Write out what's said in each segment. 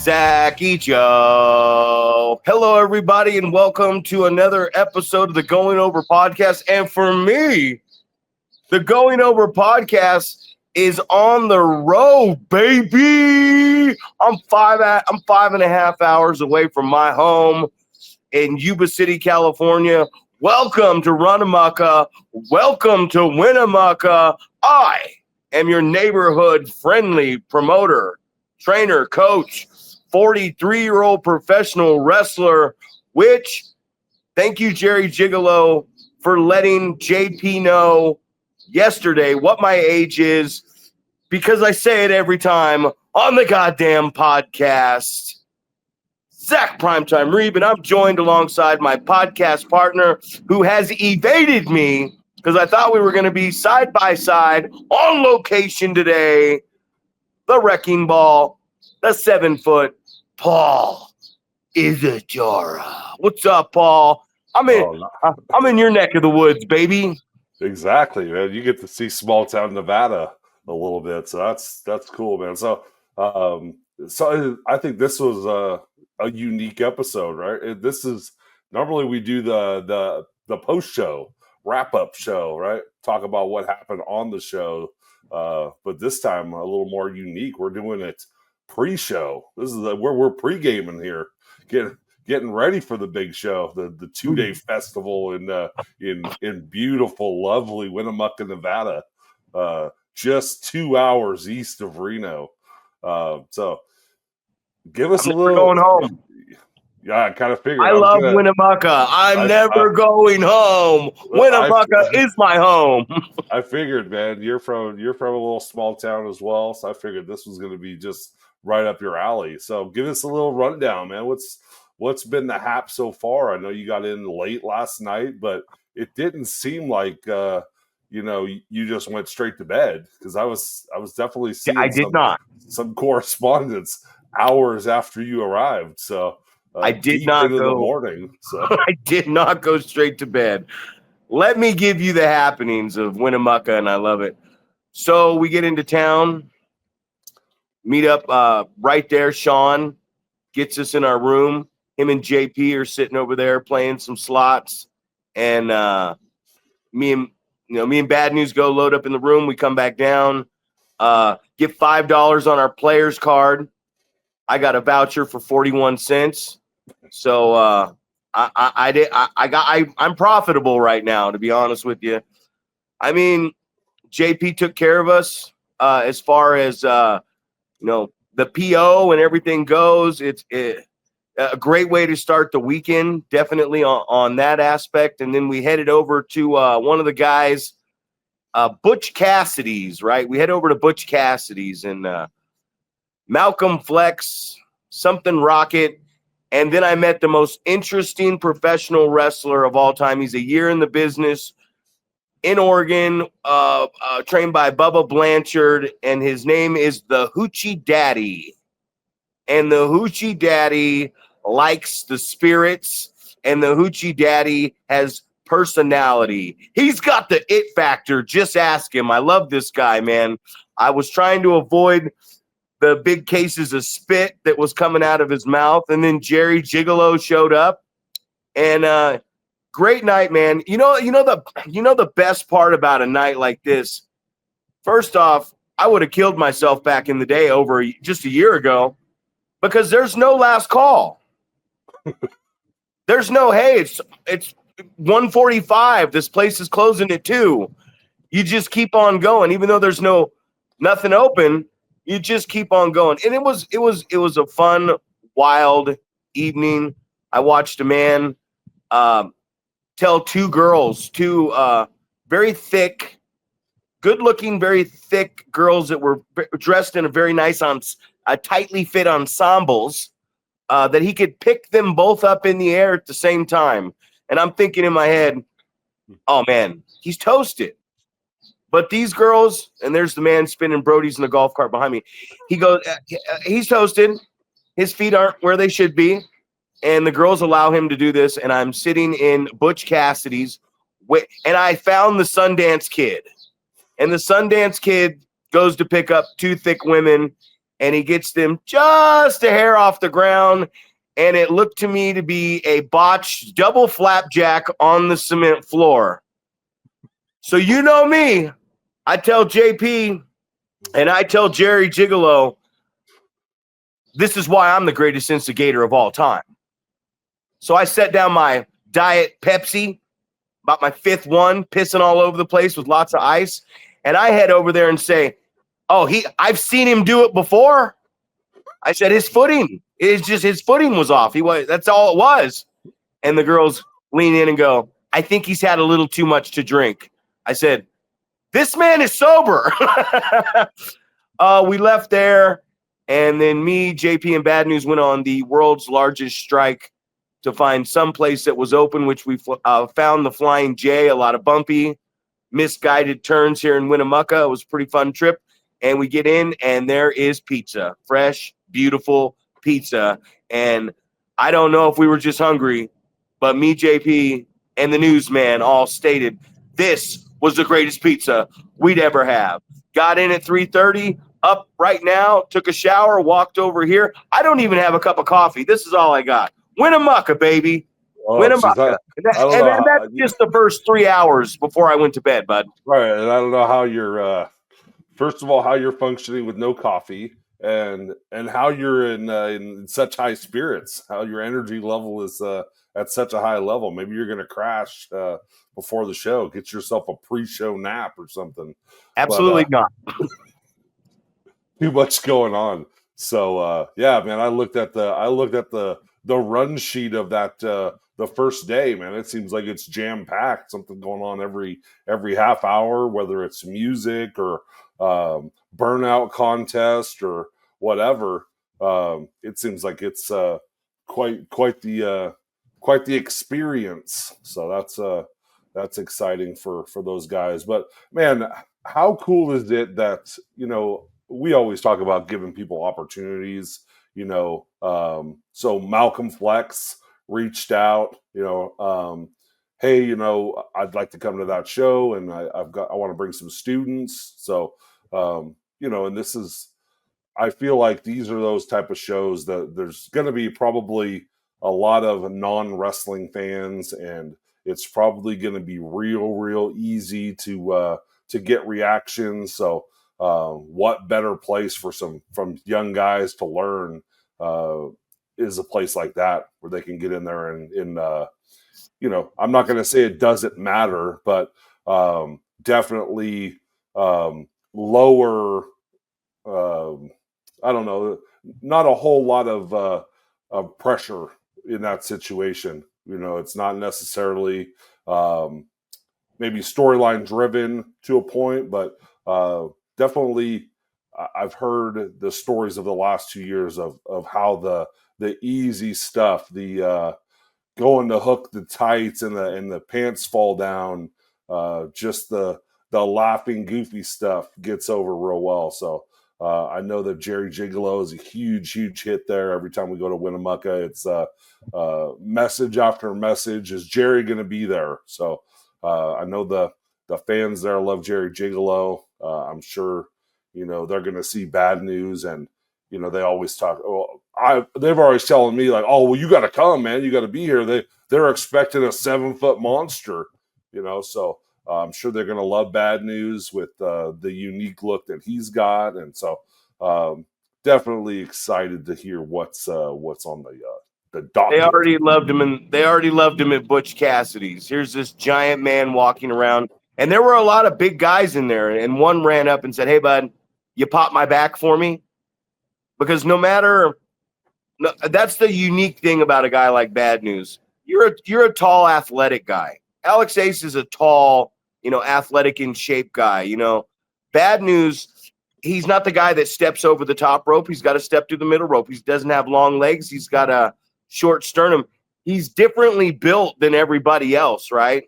Zack, Joe. Hello, everybody, and welcome to another episode of the Going Over Podcast. And for me, the Going Over Podcast is on the road, baby. I'm 5.5 hours away from my home in Yuba City, California. Welcome to Runamaka. Welcome to Winnemucca. I am your neighborhood-friendly promoter, trainer, coach, 43-year-old professional wrestler, which, thank you, Jerry Gigolo, for letting JP know yesterday what my age is, because I say it every time on the goddamn podcast. Zack Primetime Reeb, and I'm joined alongside my podcast partner who has evaded me because I thought we were going to be side by side on location today. The Wrecking Ball, the 7-foot Paul Isadora. What's up, Paul? I'm in your neck of the woods, baby. Exactly, man. You get to see small town Nevada a little bit, so that's cool, man. So I think this was a unique episode, right? This is normally we do the post show wrap up show, right? Talk about what happened on the show, but this time a little more unique. We're doing it pre-show. This is where we're pre-gaming here, getting ready for the big show, the 2-day festival in beautiful, lovely Winnemucca, Nevada, just 2 hours east of Reno. So give us a little going home. Yeah, I kind of figured. I love Winnemucca. I'm never going home. Winnemucca is my home. I figured, man, you're from a little small town as well, so I figured this was going to be just right up your alley. So give us a little rundown, man. What's been the hap so far? I know you got in late last night, but it didn't seem like you just went straight to bed, because I was definitely seeing some correspondence hours after you arrived. So I did not go in the morning. So I did not go straight to bed. Let me give you the happenings of Winnemucca, and I love it. So we get into town, meet up right there. Sean gets us in our room. Him and JP are sitting over there playing some slots, and me and Bad News go load up in the room. We come back down, get $5 on our players card. I got a voucher for 41 cents. So I'm profitable right now, to be honest with you. I mean, JP took care of us as far as the PO and everything goes. It's a great way to start the weekend, definitely on that aspect. And then we headed over to one of the guys, Butch Cassidy's, right? We head over to Butch Cassidy's and Malcolm Flex, something Rocket. And then I met the most interesting professional wrestler of all time. He's a year in the business in Oregon, trained by Bubba Blanchard, and his name is the Hoochie Daddy. And the Hoochie Daddy likes the spirits, and the Hoochie Daddy has personality. He's got the it factor. Just ask him. I love this guy, man. I was trying to avoid the big cases of spit that was coming out of his mouth, and then Jerry Gigolo showed up, and great night, man. You know the best part about a night like this. First off, I would have killed myself back in the day over just a year ago, because there's no last call. There's no, hey, it's 1:45. This place is closing at 2. You just keep on going, even though there's nothing open. You just keep on going. And it was a fun, wild evening. I watched a man tell two girls, very thick, good-looking, very thick girls that were dressed in a very nice, tightly fit ensembles, that he could pick them both up in the air at the same time. And I'm thinking in my head, oh, man, he's toasted. But these girls, and there's the man spinning Brody's in the golf cart behind me. He goes, he's toasted. His feet aren't where they should be. And the girls allow him to do this. And I'm sitting in Butch Cassidy's. And I found the Sundance Kid. And the Sundance Kid goes to pick up two thick women. and he gets them just a hair off the ground, and it looked to me to be a botched double flapjack on the cement floor. So you know me, I tell JP and I tell Jerry Gigolo, this is why I'm the greatest instigator of all time. So I set down my Diet Pepsi, about my fifth one, pissing all over the place with lots of ice, and I head over there and say, I've seen him do it before. I said his footing was off. That's all it was. And the girls lean in and go, I think he's had a little too much to drink. I said, this man is sober. We left there, and then me, JP, and Bad News went on the world's largest strike to find some place that was open, which we found the Flying J, a lot of bumpy, misguided turns here in Winnemucca. It was a pretty fun trip. And we get in, and there is pizza, fresh, beautiful pizza. And I don't know if we were just hungry, but me, JP, and the newsman all stated this was the greatest pizza we'd ever have. Got in at 3:30, up right now, took a shower, walked over here. I don't even have a cup of coffee. This is all I got. Winnemucca, baby. Winnemucca. And that's just the first 3 hours before I went to bed, bud. Right. And I don't know how you're, first of all, how you're functioning with no coffee, and how you're in such high spirits, how your energy level is at such a high level. Maybe you're going to crash before the show. Get yourself a pre-show nap or something. Absolutely not. Too much going on. So yeah, man, I looked at the run sheet of that the first day, man. It seems like it's jam packed. Something going on every half hour, whether it's music or burnout contest or whatever. It seems like it's quite the experience. So that's exciting for those guys. But man, how cool is it that, we always talk about giving people opportunities, so Malcolm Flex reached out, hey, I'd like to come to that show, and I want to bring some students. So, and this is, I feel like these are those type of shows that there's going to be probably a lot of non-wrestling fans, and it's probably going to be real easy to get reactions. So, what better place from young guys to learn is a place like that where they can get in there and I'm not going to say it doesn't matter, but definitely lower. I don't know, not a whole lot of pressure in that situation. It's not necessarily maybe storyline driven to a point, but definitely I've heard the stories of the last 2 years of how the easy stuff, the going to hook the tights and the pants fall down, just the laughing goofy stuff gets over real well. So I know that Jerry Gigolo is a huge hit there. Every time we go to Winnemucca, it's message after message. Is Jerry going to be there? So I know the fans there love Jerry Gigolo. I'm sure, they're going to see Bad News, and, they always talk. They've always telling me like, oh, well, you got to come, man. You got to be here. They're expecting a 7-foot monster, so I'm sure they're going to love Bad News with the unique look that he's got. And so definitely excited to hear what's on the docket. They already loved him at Butch Cassidy's. Here's this giant man walking around, and there were a lot of big guys in there. And one ran up and said, "Hey, bud, you pop my back for me?" Because that's the unique thing about a guy like Bad News. You're a tall, athletic guy. Alex Ace is a tall, athletic in shape guy. Bad News, he's not the guy that steps over the top rope. He's got to step through the middle rope. He doesn't have long legs. He's got a short sternum. He's differently built than everybody else, right?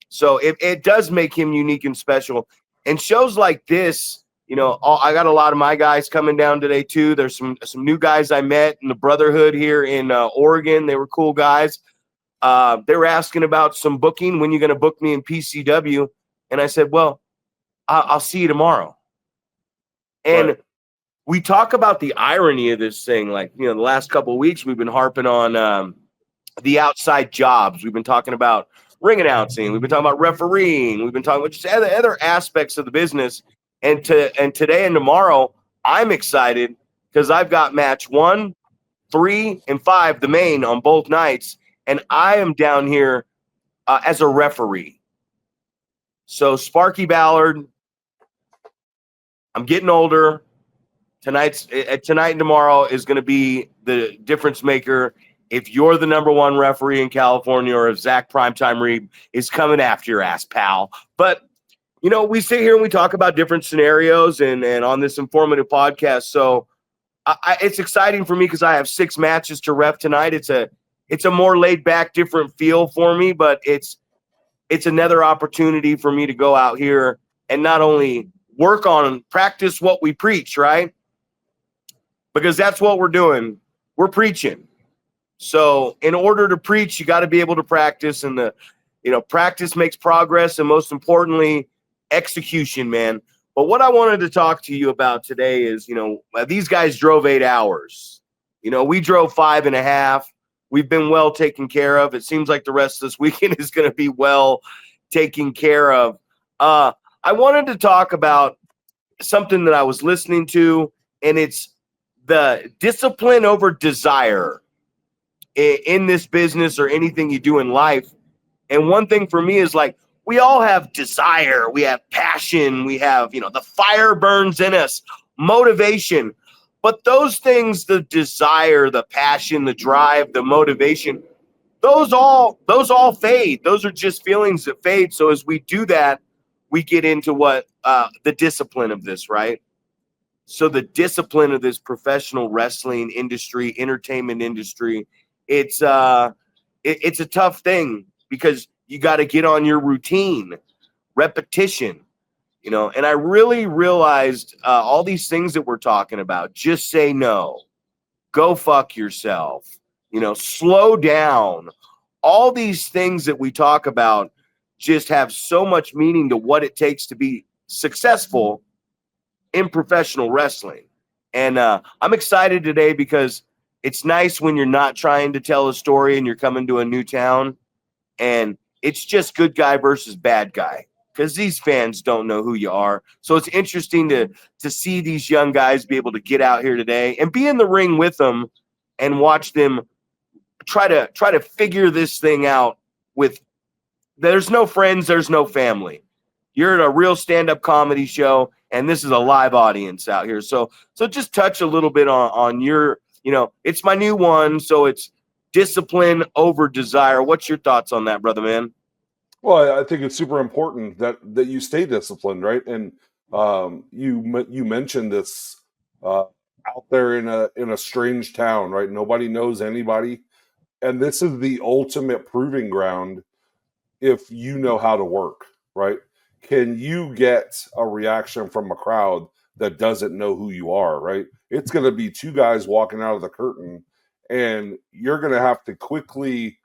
So it does make him unique and special. And shows like this, I got a lot of my guys coming down today too. There's some new guys I met in the Brotherhood here in Oregon. They were cool guys. They were asking about some booking. When you going to book me in PCW? And I said, well, I'll see you tomorrow. And we talk about the irony of this thing. Like, the last couple of weeks, we've been harping on the outside jobs. We've been talking about ring announcing. We've been talking about refereeing. We've been talking about just other aspects of the business. And today and tomorrow, I'm excited because I've got match 1, 3, and 5, the main on both nights, and I am down here as a referee. So Sparky Ballard, I'm getting older. Tonight and tomorrow is going to be the difference maker. If you're the number one referee in California, or if Zack Primetime Reeb is coming after your ass, pal. But, we sit here and we talk about different scenarios and on this informative podcast. So it's exciting for me because I have 6 matches to ref tonight. It's a more laid back, different feel for me, but it's another opportunity for me to go out here and not only work on practice what we preach, right? Because that's what we're doing. We're preaching. So in order to preach, you got to be able to practice, and practice makes progress, and most importantly, execution, man. But what I wanted to talk to you about today is, these guys drove 8 hours. We drove 5.5. We've been well taken care of. It seems like the rest of this weekend is going to be well taken care of. I wanted to talk about something that I was listening to, and it's the discipline over desire in this business or anything you do in life. And one thing for me is, like, we all have desire, we have passion, we have, the fire burns in us, motivation. But those things, the desire, the passion, the drive, the motivation, those all fade. Those are just feelings that fade. So as we do that, we get into what the discipline of this, right? So the discipline of this professional wrestling industry, entertainment industry, it's a tough thing because you got to get on your routine, repetition, and I really realized all these things that we're talking about. Just say no, go fuck yourself, slow down. All these things that we talk about just have so much meaning to what it takes to be successful in professional wrestling. And I'm excited today because it's nice when you're not trying to tell a story and you're coming to a new town and it's just good guy versus bad guy, because these fans don't know who you are. So it's interesting to see these young guys be able to get out here today and be in the ring with them and watch them try to figure this thing out. With there's no friends, there's no family. You're at a real stand-up comedy show, and this is a live audience out here. So just touch a little bit on your, it's my new one, so it's discipline over desire. What's your thoughts on that, brother man? Well, I think it's super important that you stay disciplined, right? And you mentioned this out there in a strange town, right? Nobody knows anybody, and this is the ultimate proving ground if you know how to work, right? Can you get a reaction from a crowd that doesn't know who you are, right? It's going to be 2 guys walking out of the curtain, and you're going to have to quickly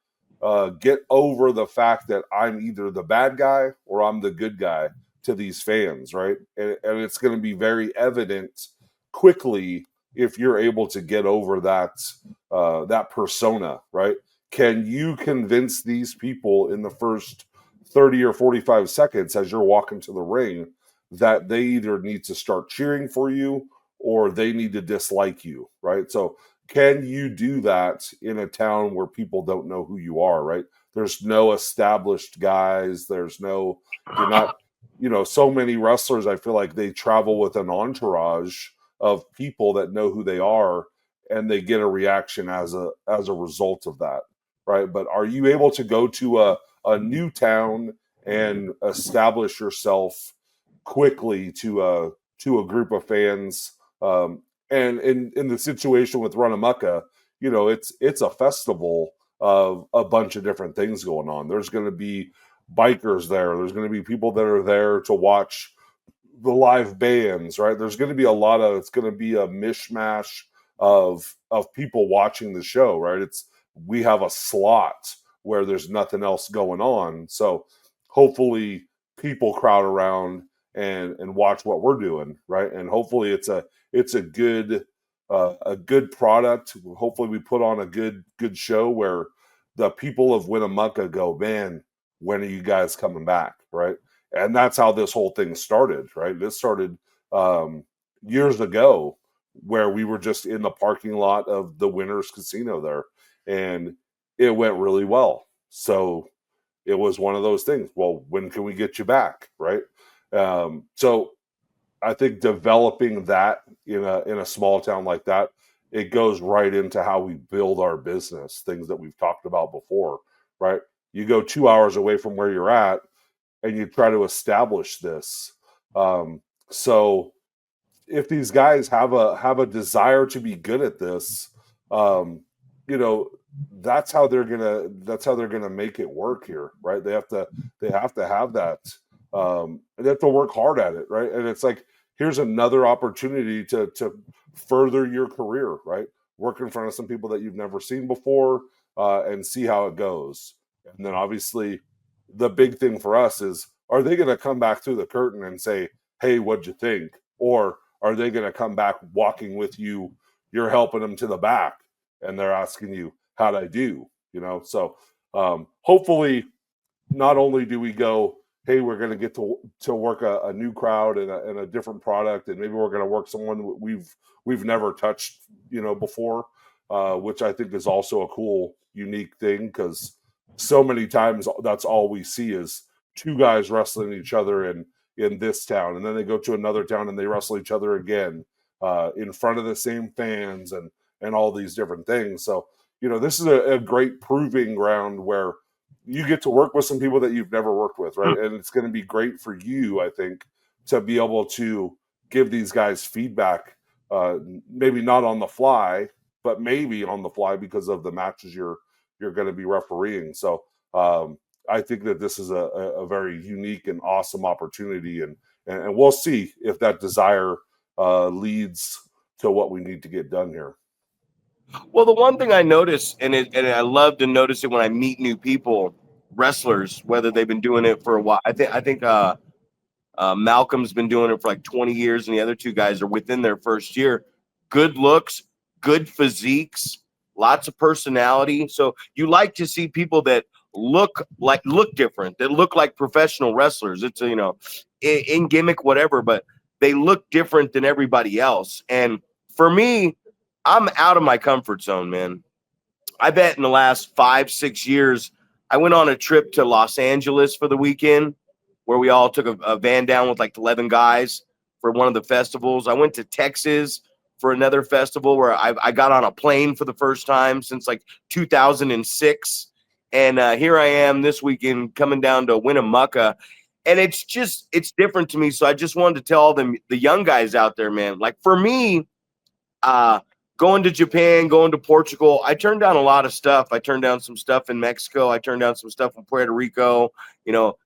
get over the fact that I'm either the bad guy or I'm the good guy to these fans, right? And it's going to be very evident quickly if you're able to get over that persona, right? Can you convince these people in the first 30 or 45 seconds as you're walking to the ring that they either need to start cheering for you or they need to dislike you, right? So can you do that in a town where people don't know who you are, right? There's no established guys. You're not, so many wrestlers, I feel like they travel with an entourage of people that know who they are, and they get a reaction as a result of that, right? But are you able to go to a new town and establish yourself quickly to a group of fans? And in the situation with Runamucka, it's a festival of a bunch of different things going on. There's going to be bikers there. There's going to be people that are there to watch the live bands, right? There's going to be it's going to be a mishmash of people watching the show, right? We have a slot where there's nothing else going on. So hopefully people crowd around and watch what we're doing, right? And hopefully it's a it's a good product. Hopefully we put on a good show where the people of Winnemucca go, man, when are you guys coming back, right? And that's how this whole thing started, right? This started years ago, where we were just in the parking lot of the Winners Casino there, and it went really well. So it was one of those things. Well, when can we get you back, right? So I think developing that in a small town like that, it goes right into how we build our business, things that we've talked about before, right? You go 2 hours away from where you're at, and you try to establish this. So if these guys have a desire to be good at this, you know, that's how they're gonna make it work here, right? They have to have that. They have to work hard at it, right? And it's like, here's another opportunity to further your career, right? Work in front of some people that you've never seen before, and see how it goes. And then obviously, the big thing for us is, are they going to come back through the curtain and say, "Hey, what'd you think?" Or are they going to come back walking with you? You're helping them to the back, and they're asking you, "How'd I do?" You know. So hopefully, not only do we go, hey, we're going to get to work a new crowd and a different product, and maybe we're going to work someone we've never touched, you know, before, which I think is also a cool, unique thing, because so many times that's all we see is two guys wrestling each other in this town, and then they go to another town and they wrestle each other again in front of the same fans and all these different things. So, you know, this is a great proving ground where you get to work with some people that you've never worked with, right? And it's going to be great for you, I think, to be able to give these guys feedback, maybe not on the fly, but maybe on the fly because of the matches you're going to be refereeing. So I think that this is a very unique and awesome opportunity, and we'll see if that desire leads to what we need to get done here. Well, the one thing I notice, and I love to notice it when I meet new people, wrestlers, whether they've been doing it for a while. I think Malcolm's been doing it for like 20 years, and the other two guys are within their first year. Good looks, good physiques, lots of personality. So you like to see people that look different, that look like professional wrestlers. It's in gimmick, whatever, but they look different than everybody else. And for me, I'm out of my comfort zone, man. I bet in the last 5-6 years, I went on a trip to Los Angeles for the weekend, where we all took a van down with like 11 guys for one of the festivals. I went to Texas for another festival where I got on a plane for the first time since like 2006. And here I am this weekend coming down to Winnemucca. And it's different to me. So I just wanted to tell them, the young guys out there, man, like for me, going to Japan, going to Portugal, I turned down a lot of stuff. I turned down some stuff in Mexico. I turned down some stuff in Puerto Rico,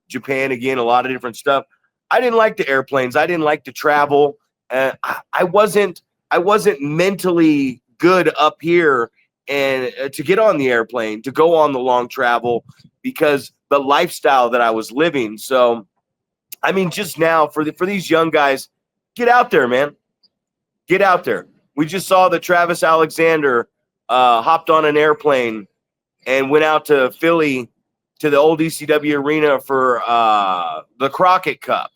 Japan again, a lot of different stuff. I didn't like the airplanes. I didn't like to travel. I wasn't mentally good up here and to get on the airplane, to go on the long travel, because the lifestyle that I was living. So, I mean, just now for these young guys, get out there, man. Get out there. We just saw that Travis Alexander hopped on an airplane and went out to Philly to the old ECW arena for the Crockett Cup.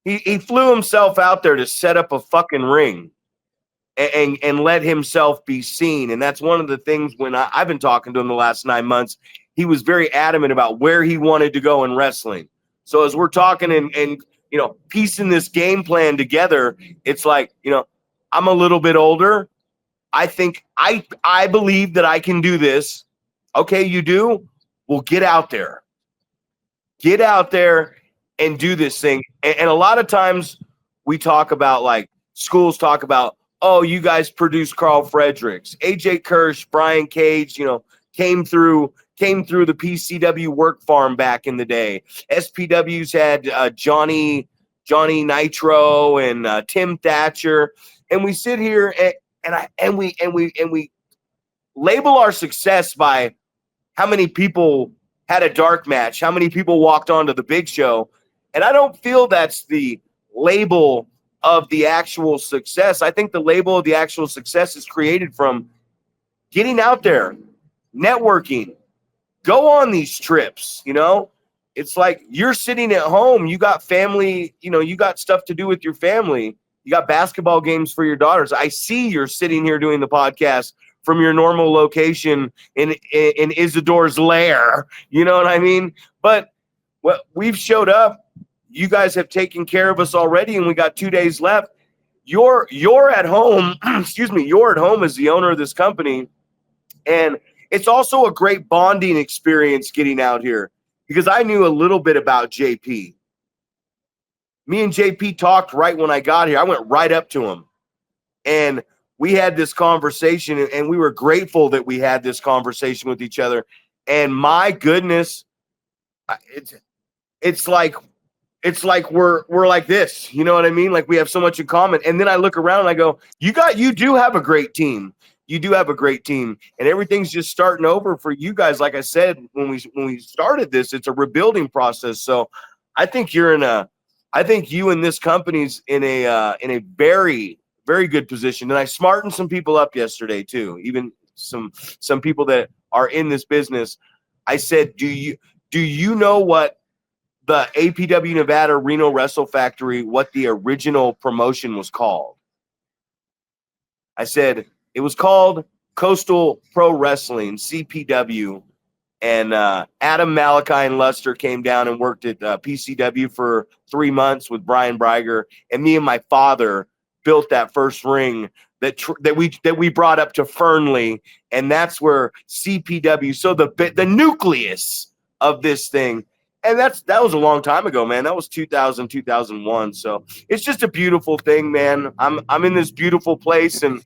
He flew himself out there to set up a fucking ring and let himself be seen. And that's one of the things when I've been talking to him the last 9 months, he was very adamant about where he wanted to go in wrestling. So as we're talking and piecing this game plan together, it's like, I'm a little bit older. I think I believe that I can do this. Okay, you do? Well, get out there. Get out there and do this thing. And a lot of times we talk about, like, schools talk about, oh, you guys produce Carl Fredericks. AJ Kirsch, Brian Cage, came through the PCW work farm back in the day. SPWs had Johnny Nitro and Tim Thatcher. And we sit here and we label our success by how many people had a dark match, how many people walked onto the big show. And I don't feel that's the label of the actual success. I think the label of the actual success is created from getting out there, networking, go on these trips, you know? It's like you're sitting at home, you got family, you know, you got stuff to do with your family. You got basketball games for your daughters. I see you're sitting here doing the podcast from your normal location in Isadora's lair. You know what I mean? But we've showed up. You guys have taken care of us already, and we got 2 days left. You're at home. Excuse me. You're at home as the owner of this company, and it's also a great bonding experience getting out here because I knew a little bit about JP. Me and JP talked right when I got here. I went right up to him, and we had this conversation, and we were grateful that we had this conversation with each other. And my goodness, it's like we're like this, you know what I mean? Like we have so much in common. And then I look around and I go, you do have a great team. You do have a great team, and everything's just starting over for you guys. Like I said, when we started this, it's a rebuilding process. So I think you and this company's in a very, very good position. And I smartened some people up yesterday too, even some people that are in this business. I said, do you know what the APW Nevada Reno Wrestle Factory, what the original promotion was called? I said it was called Coastal Pro Wrestling, CPW. And Adam Malachi and Luster came down and worked at PCW for 3 months with Brian Breiger. And me and my father built that first ring that we brought up to Fernley. And that's where CPW, so the nucleus of this thing. And that was a long time ago, man. That was 2000, 2001. So it's just a beautiful thing, man. I'm in this beautiful place, and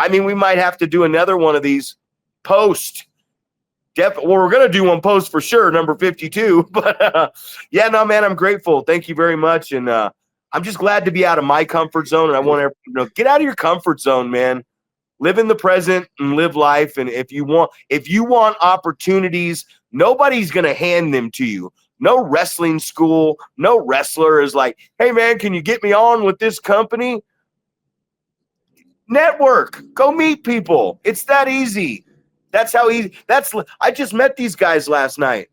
I mean, we might have to do another one of these post. Well, we're going to do one post for sure, number 52. But yeah, no, man, I'm grateful. Thank you very much. And I'm just glad to be out of my comfort zone. And I want everyone to get out of your comfort zone, man. Live in the present and live life. And if you want opportunities, nobody's going to hand them to you. No wrestling school, no wrestler is like, hey, man, can you get me on with this company? Network. Go meet people. It's that easy. That's how easy. I just met these guys last night.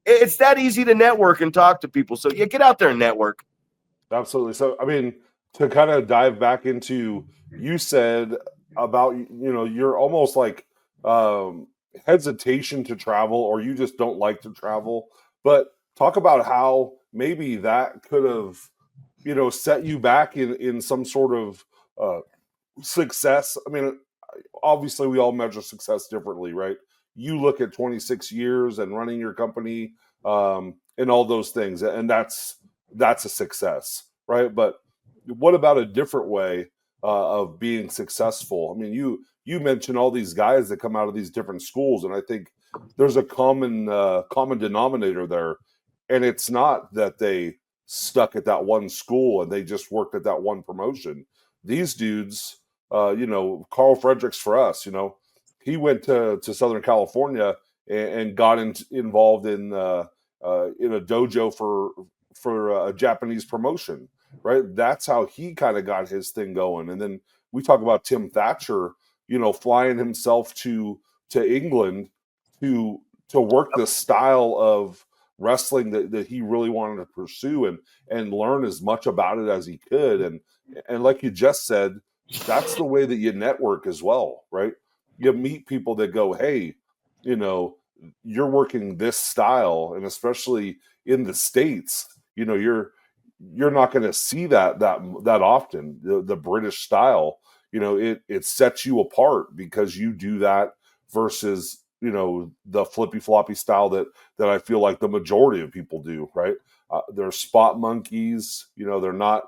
It's that easy to network and talk to people. So yeah, get out there and network. Absolutely. So, I mean, to kind of dive back into, you said about, you're almost like hesitation to travel, or you just don't like to travel. But talk about how maybe that could have, set you back in some sort of success. I mean, obviously we all measure success differently, right? You look at 26 years and running your company and all those things, and that's a success, right? But what about a different way of being successful? I mean, you mentioned all these guys that come out of these different schools, and I think there's a common denominator there, and it's not that they stuck at that one school and they just worked at that one promotion. These dudes, Carl Fredericks for us, he went to Southern California and got involved in a dojo for a Japanese promotion, right? That's how he kind of got his thing going. And then we talk about Tim Thatcher, flying himself to England to work the style of wrestling that he really wanted to pursue and learn as much about it as he could. And like you just said, that's the way that you network as well, right? You meet people that go, hey, you're working this style, and especially in the States, you're not going to see that often. The British style, it sets you apart because you do that versus the flippy floppy style that I feel like the majority of people do, right? They're spot monkeys, they're not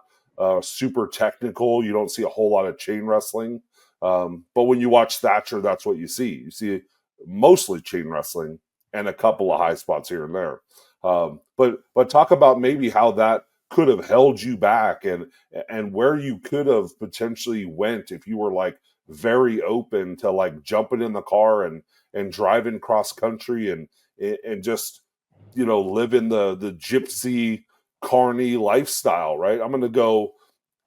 super technical. You don't see a whole lot of chain wrestling. But when you watch Thatcher, that's what you see. You see mostly chain wrestling and a couple of high spots here and there. But talk about maybe how that could have held you back and where you could have potentially went if you were like very open to like jumping in the car and driving cross country and just, live in the gypsy carny lifestyle, right? I'm going to go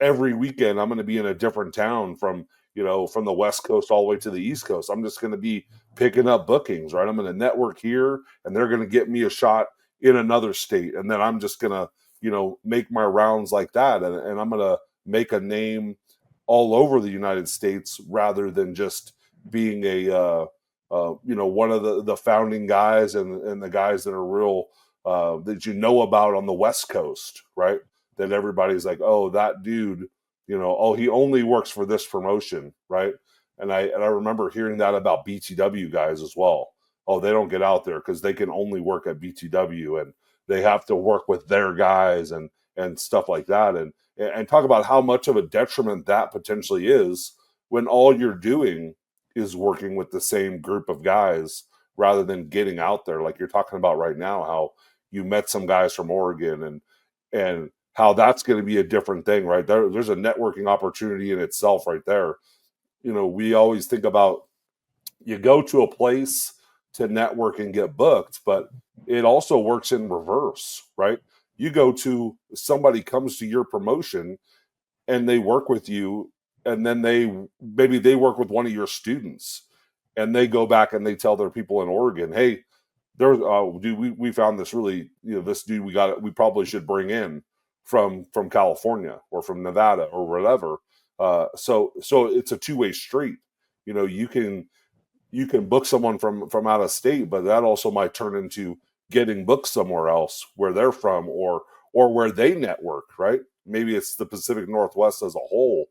every weekend I'm going to be in a different town from the West Coast all the way to the East Coast. I'm just going to be picking up bookings, right? I'm going to network here, and they're going to get me a shot in another state, and then I'm just going to make my rounds like that, and I'm going to make a name all over the United States rather than just being a one of the founding guys and the guys that are real that about on the West Coast, right? That everybody's like, oh, that dude, oh, he only works for this promotion, right? And I remember hearing that about BTW guys as well. Oh, they don't get out there because they can only work at BTW and they have to work with their guys and stuff like that. And talk about how much of a detriment that potentially is when all you're doing is working with the same group of guys rather than getting out there. Like you're talking about right now, how you met some guys from Oregon and how that's going to be a different thing, right? There's a networking opportunity in itself right there. We always think about you go to a place to network and get booked, but it also works in reverse, right? You go to somebody comes to your promotion and they work with you, and then maybe they work with one of your students and they go back and they tell their people in Oregon, hey, there's dude, we found this really, this dude we probably should bring in from California or from Nevada or whatever. So it's a two-way street. You can book someone from out of state, but that also might turn into getting booked somewhere else where they're from or where they network, right? Maybe it's the Pacific Northwest as a whole.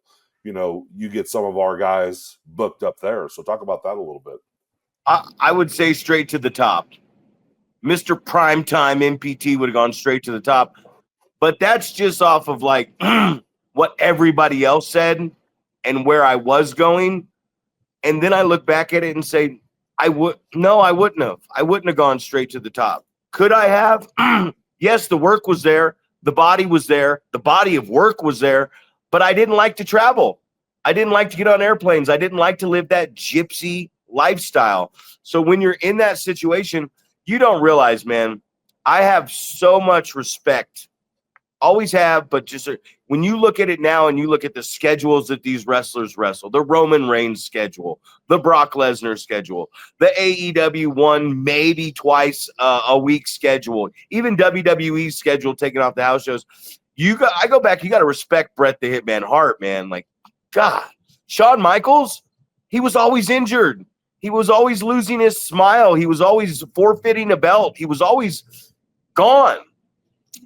You get some of our guys booked up there. So talk about that a little bit. I would say straight to the top. Mr. Primetime MPT would have gone straight to the top. But that's just off of like what everybody else said and where I was going. And then I look back at it and say, I wouldn't have. I wouldn't have gone straight to the top. Could I have? Yes, the work was there. The body was there. The body of work was there. But I didn't like to travel. I didn't like to get on airplanes. I didn't like to live that gypsy lifestyle. So when you're in that situation, you don't realize, man, I have so much respect. Always have, but just when you look at it now and you look at the schedules that these wrestlers wrestle, the Roman Reigns schedule, the Brock Lesnar schedule, the AEW one maybe twice a week schedule, even WWE's schedule taking off the house shows. I go back, you got to respect Bret the Hitman Hart, man. Like, God, Shawn Michaels, he was always injured. He was always losing his smile. He was always forfeiting a belt. He was always gone.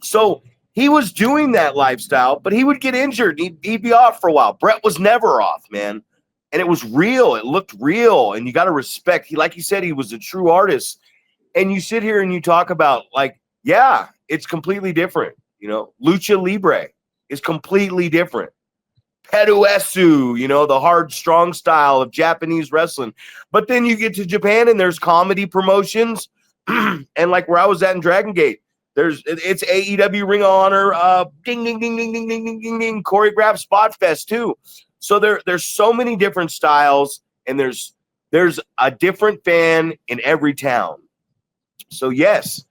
So he was doing that lifestyle, but he would get injured. He'd be off for a while. Bret was never off, man. And it was real. It looked real. And you got to respect. Like you said, he was a true artist. And you sit here and you talk about, like, yeah, it's completely different. Lucha Libre is completely different. Peruesu, the hard, strong style of Japanese wrestling. But then you get to Japan and there's comedy promotions. And like where I was at in Dragon Gate, it's AEW Ring of Honor, ding, ding, ding, ding, ding, ding, ding, ding, ding, choreographed spot fest too. So there's so many different styles, and there's a different fan in every town. So yes,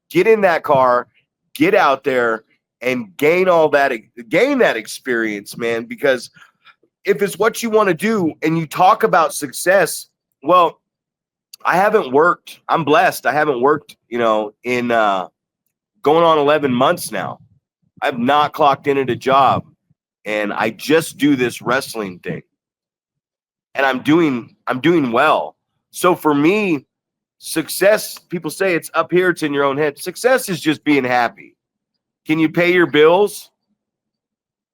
get in that car, get out there, and gain that experience, man. Because if it's what you want to do, and you talk about success, well, I haven't worked. I'm blessed. I haven't worked, in going on 11 months now. I've not clocked in at a job, and I just do this wrestling thing, and I'm doing well. So for me, success, people say it's up here, it's in your own head. Success is just being happy. Can you pay your bills?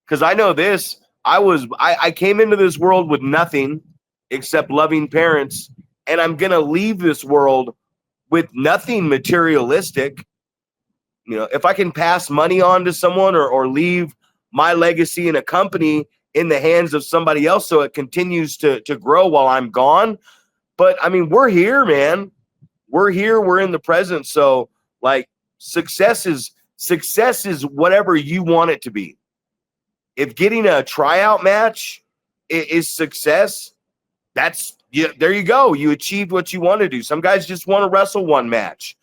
Because I know this. I came into this world with nothing except loving parents, and I'm gonna leave this world with nothing materialistic. If I can pass money on to someone or leave my legacy in a company in the hands of somebody else so it continues to grow while I'm gone. But I mean, we're here, man. We're here. We're in the present. So like success is whatever you want it to be. If getting a tryout match is success, there you go. You achieved what you want to do. Some guys just want to wrestle one match.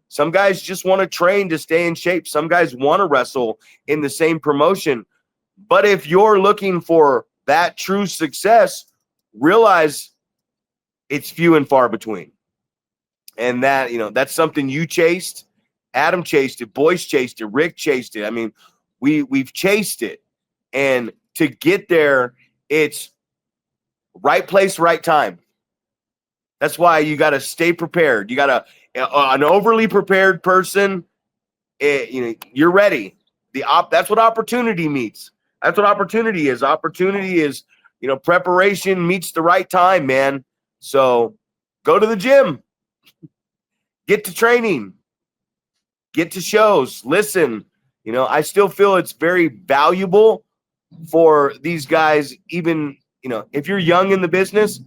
Some guys just want to train to stay in shape. Some guys want to wrestle in the same promotion. But if you're looking for that true success, realize it's few and far between. And that, that's something you chased. Adam chased it. Boyce chased it. Rick chased it. I mean, we've chased it. And to get there, it's right place, right time. That's why you got to stay prepared. You got to an overly prepared person. You're ready. That's what opportunity meets. That's what opportunity is. Opportunity is, preparation meets the right time, man. So go to the gym, get to training, get to shows, listen. I still feel it's very valuable for these guys, even, if you're young in the business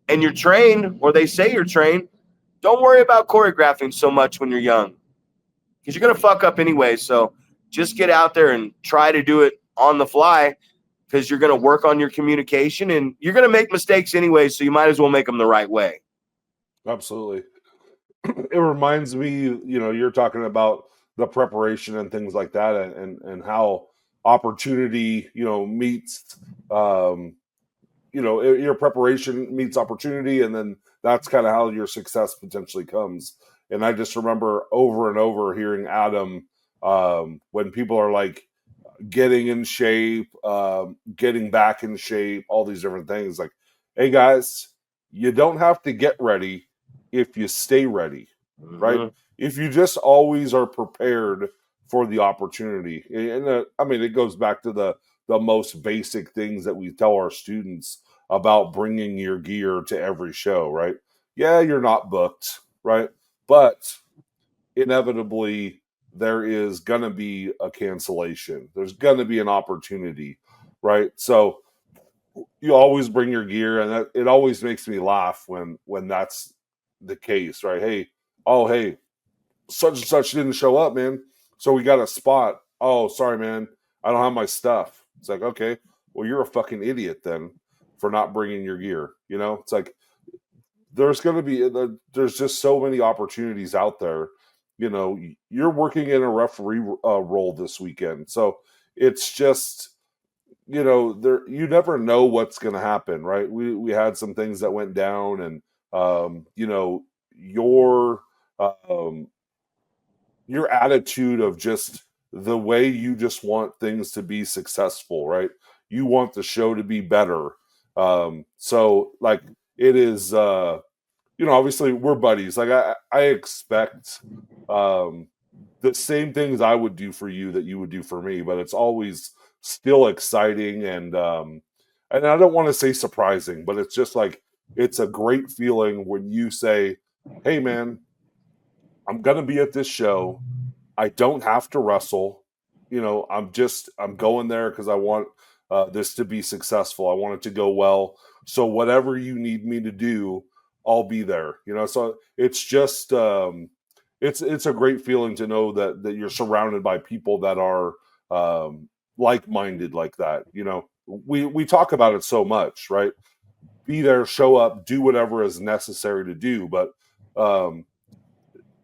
and you're trained, or they say you're trained, don't worry about choreographing so much when you're young, because you're going to fuck up anyway. So just get out there and try to do it on the fly, because you're going to work on your communication and you're going to make mistakes anyway. So you might as well make them the right way. Absolutely. It reminds me, you're talking about the preparation and things like that, and how opportunity, meets, your preparation meets opportunity, and then that's kind of how your success potentially comes. And I just remember over and over hearing Adam, when people are like getting in shape, getting back in shape, all these different things. Like, hey guys, you don't have to get ready if you stay ready, right? Mhm. If you just always are prepared for the opportunity. And I mean, it goes back to the most basic things that we tell our students about bringing your gear to every show, right? Yeah, you're not booked, right? But inevitably there is going to be a cancellation. There's going to be an opportunity, right? So you always bring your gear, and it always makes me laugh when that's the case, right? Hey, such and such didn't show up, man. So we got a spot. Oh, sorry, man. I don't have my stuff. It's like, okay, well, you're a fucking idiot then for not bringing your gear. It's like there's going to be there's just so many opportunities out there. You're working in a referee role this weekend, so it's just there, you never know what's going to happen, right? We had some things that went down, and your um, your attitude of just the way you just want things to be successful, right? You want the show to be better. So like it is, obviously we're buddies. Like I expect the same things I would do for you that you would do for me, but it's always still exciting, and I don't want to say surprising, but it's just like it's a great feeling when you say, "Hey man, I'm going to be at this show. I don't have to wrestle. I'm going there because I want this to be successful. I want it to go well. So whatever you need me to do, I'll be there." So it's just it's a great feeling to know that you're surrounded by people that are like-minded like that. We talk about it so much, right? Be there, show up, do whatever is necessary to do, but um,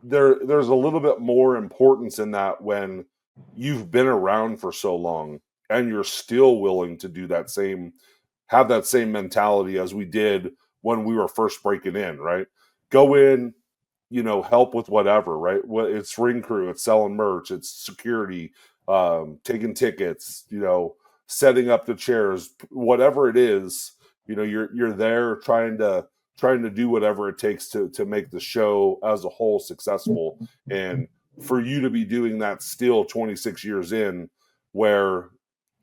there's a little bit more importance in that when you've been around for so long and you're still willing to do have that same mentality as we did when we were first breaking in, right? Go in, help with whatever, right? It's ring crew, it's selling merch, it's security, taking tickets, setting up the chairs, whatever it is. You're there trying to do whatever it takes to make the show as a whole successful. And for you to be doing that still 26 years in, where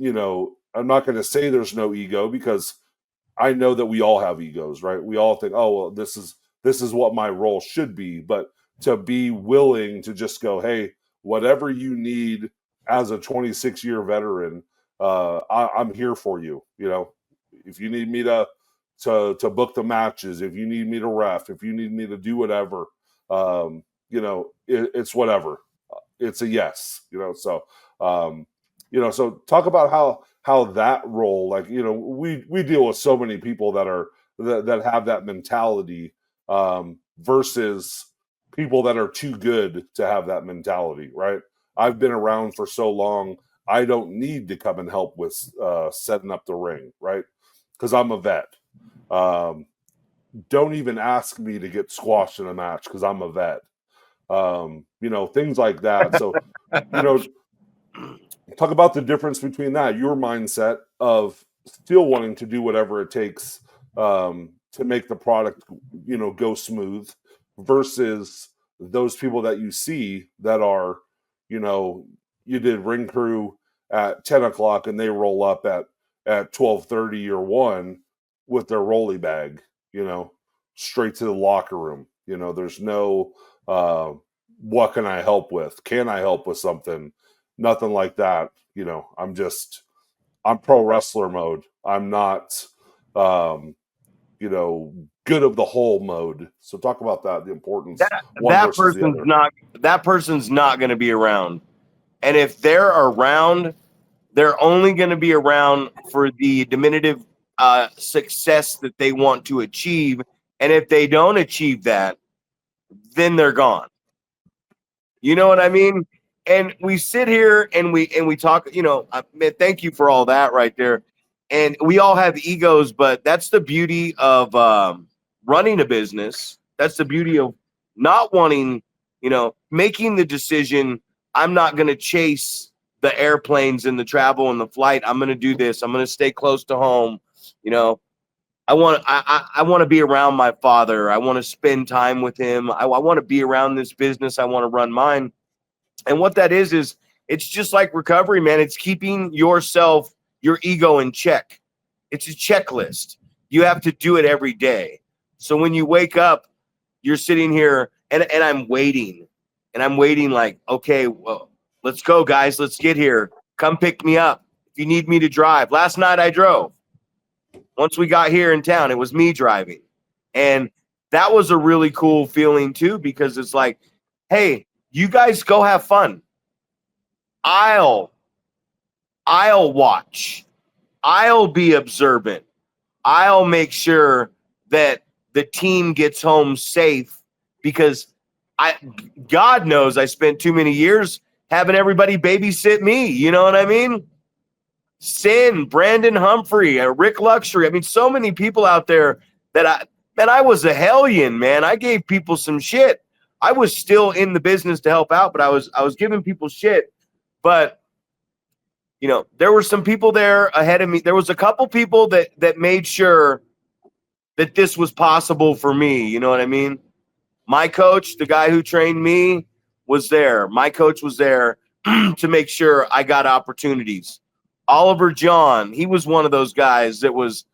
I'm not going to say there's no ego, because I know that we all have egos, right? We all think, oh well, this is what my role should be. But to be willing to just go, hey, whatever you need as a 26-year veteran, I'm here for you. If you need me to book the matches, if you need me to ref, if you need me to do whatever, it's whatever. It's a yes. So talk about how that role, like, we deal with so many people that have that mentality, versus people that are too good to have that mentality, right? I've been around for so long. I don't need to come and help with setting up the ring, right? Because I'm a vet. Don't even ask me to get squashed in a match because I'm a vet. Things like that. So, talk about the difference between that, your mindset of still wanting to do whatever it takes to make the product, go smooth versus those people that you see that are, you did ring crew at 10 o'clock and they roll up at 12:30 or 1 with their rolly bag, straight to the locker room. There's no, what can I help with? Can I help with something? Nothing like that. I'm pro wrestler mode. I'm not, good of the whole mode. So talk about that, the importance. That person's not going to be around. And if they're around, they're only going to be around for the diminutive success that they want to achieve. And if they don't achieve that, then they're gone. You know what I mean? And we sit here and we talk, man, thank you for all that right there. And we all have egos, but that's the beauty of running a business. That's the beauty of not wanting, making the decision. I'm not going to chase the airplanes and the travel and the flight. I'm going to do this. I'm going to stay close to home. I want to be around my father. I want to spend time with him. I want to be around this business. I want to run mine. And what that is it's just like recovery, man. It's keeping your ego in check. It's a checklist. You have to do it every day. So when you wake up, you're sitting here and I'm waiting. And I'm waiting like, okay, well, let's go, guys. Let's get here. Come pick me up. If you need me to drive. Last night I drove. Once we got here in town, it was me driving. And that was a really cool feeling too, because it's like, hey, you guys go have fun. I'll watch. I'll be observant. I'll make sure that the team gets home safe because God knows I spent too many years having everybody babysit me. You know what I mean? Sin, Brandon Humphrey, Rick Luxury. I mean, so many people out there that I was a hellion, man. I gave people some shit. I was still in the business to help out, but I was giving people shit. But there were some people there ahead of me. There was a couple people that made sure that this was possible for me. You know what I mean? My coach, the guy who trained me, was there. My coach was there to make sure I got opportunities. Oliver John, he was one of those guys that was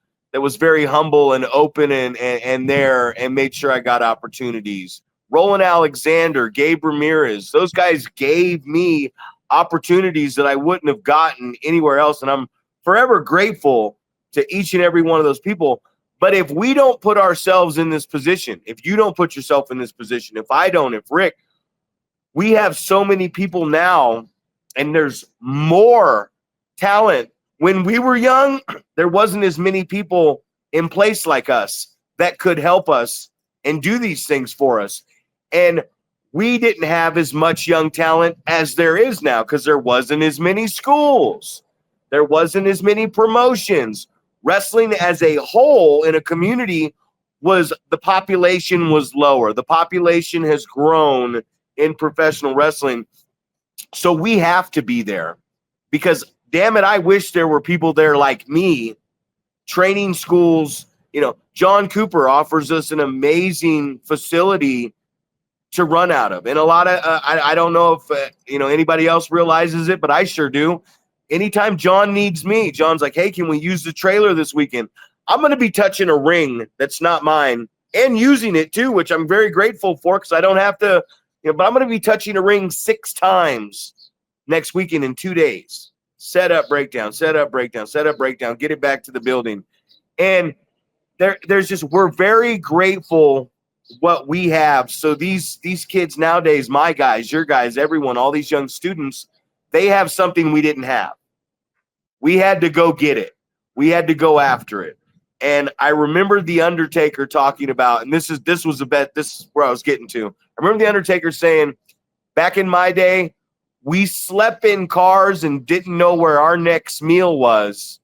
very humble and open and there and made sure I got opportunities. Roland Alexander, Gabe Ramirez, those guys gave me opportunities that I wouldn't have gotten anywhere else. And I'm forever grateful to each and every one of those people. But if we don't put ourselves in this position, if you don't put yourself in this position, if I don't, if Rick, we have so many people now, and there's more talent. When we were young, there wasn't as many people in place like us that could help us and do these things for us. And we didn't have as much young talent as there is now because there wasn't as many schools. There wasn't as many promotions. Wrestling as a whole in a community the population was lower. The population has grown in professional wrestling. So we have to be there because, damn it, I wish there were people there like me, training schools. John Cooper offers us an amazing facility to run out of. And a lot of, I don't know if, anybody else realizes it, but I sure do. Anytime John needs me, John's like, hey, can we use the trailer this weekend? I'm going to be touching a ring that's not mine and using it too, which I'm very grateful for because I don't have to, but I'm going to be touching a ring 6 times next weekend in 2 days. Set up, breakdown, set up, breakdown, set up, breakdown, get it back to the building. And we're very grateful what we have. So these kids nowadays, my guys, your guys, everyone, all these young students, they have something we didn't have. We had to go get it. We had to go after it. And I remember the Undertaker talking about, and this was a bet. This is where I was getting to. I remember the Undertaker saying, back in my day, We slept in cars and didn't know where our next meal was,